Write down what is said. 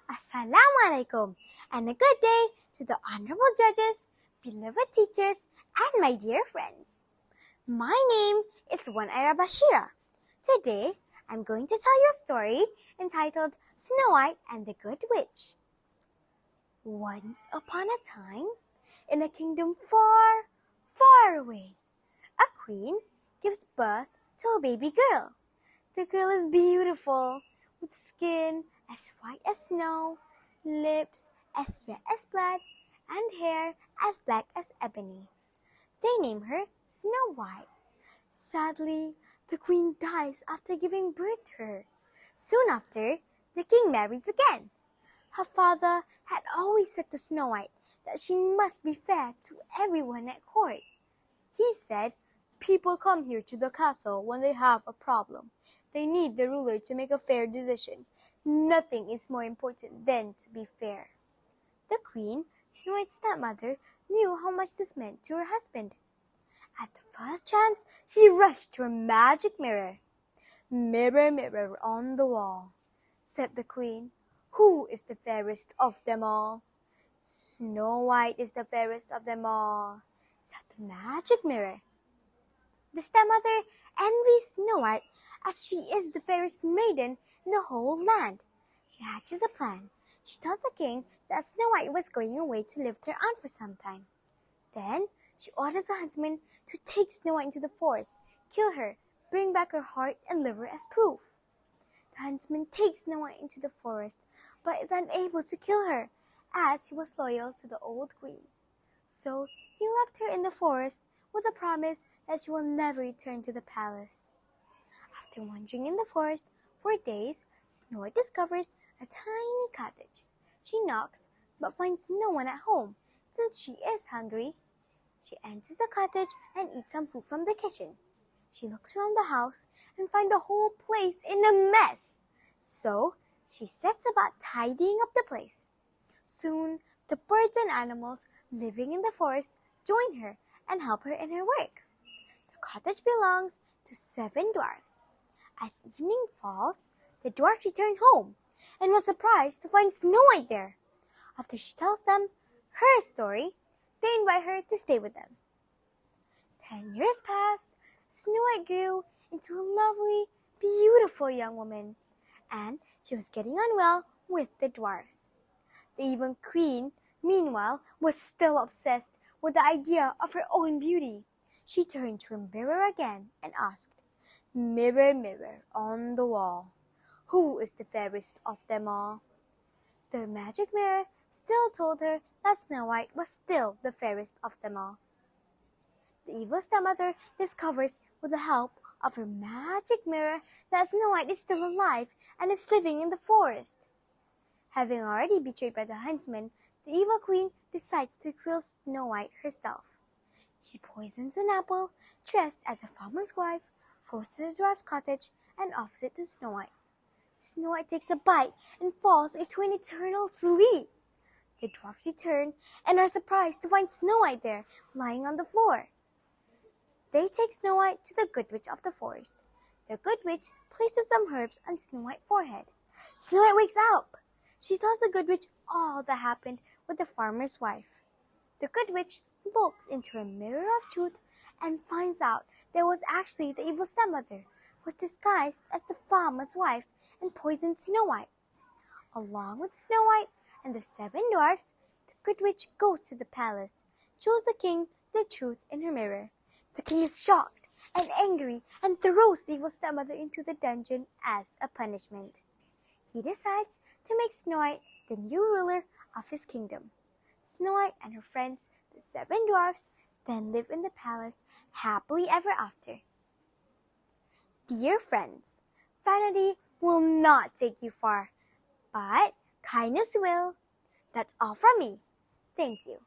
Assalamu alaikum and a good day to the honorable judges, beloved teachers, and my dear friends. My name is Syira. Today, I'm going to tell you a story entitled Snow White and the Good Witch. Once upon a time, in a kingdom far, far away, a queen gives birth to a baby girl. The girl is beautiful, with skin as white as snow, lips as red as blood, and hair as black as ebony. They name her Snow White. Sadly, the queen dies after giving birth to her. Soon after, the king marries again. Her father had always said to Snow White that she must be fair to everyone at court. He said, "People come here to the castle when they have a problem. They need the ruler to make a fair decision. Nothing is more important than to be fair." The queen, Snow White's stepmother, knew how much this meant to her husband. At the first chance, she rushed to her magic mirror. "Mirror, mirror on the wall," said the queen, "who is the fairest of them all?" "Snow White is the fairest of them all," said the magic mirror. The stepmother envies Snow White as she is the fairest maiden in the whole land. She hatches a plan. She tells the king that Snow White was going away to live with her aunt for some time. Then she orders a huntsman to take Snow White into the forest, kill her, bring back her heart and liver as proof. The huntsman takes Snow White into the forest, but is unable to kill her, as he was loyal to the old queen. So he left her in the forest with a promise that she will never return to the palace. After wandering in the forest for days, Snow White discovers a tiny cottage. She knocks, but finds no one at home, since she is hungry. She enters the cottage and eats some food from the kitchen. She looks around the house and finds the whole place in a mess. So she sets about tidying up the place. Soon, the birds and animals living in the forest join her and help her in her work. The cottage belongs to 7 dwarfs. As evening falls, the dwarfs return home and was surprised to find Snow White there. After she tells them her story, they invite her to stay with them. 10 years passed. Snow White grew into a lovely, beautiful young woman, and she was getting on well with the dwarfs. The evil queen, meanwhile, was still obsessed with the idea of her own beauty. She turned to her mirror again and asked, "Mirror, mirror on the wall, who is the fairest of them all?" The magic mirror still told her that Snow White was still the fairest of them all. The evil stepmother discovers, with the help of her magic mirror, that Snow White is still alive and is living in the forest. Having already betrayed by the huntsman, the evil queen decides to kill Snow White herself. She poisons an apple, dressed as a farmer's wife, goes to the dwarf's cottage, and offers it to Snow White. Snow White takes a bite and falls into an eternal sleep. The dwarfs return and are surprised to find Snow White there, lying on the floor. They take Snow White to the Good Witch of the forest. The Good Witch places some herbs on Snow White's forehead. Snow White wakes up. She tells the Good Witch all that happened with the farmer's wife. The Good Witch looks into a mirror of truth and finds out there was actually the evil stepmother, who was disguised as the farmer's wife and poisoned Snow White. Along with Snow White and the 7 dwarfs, the Good Witch goes to the palace, shows the king the truth in her mirror. The king is shocked and angry and throws the evil stepmother into the dungeon as a punishment. He decides to make Snow White the new ruler of his kingdom. Snow White and her friends, the 7 dwarfs, then live in the palace happily ever after. Dear friends, vanity will not take you far, but kindness will. That's all from me. Thank you.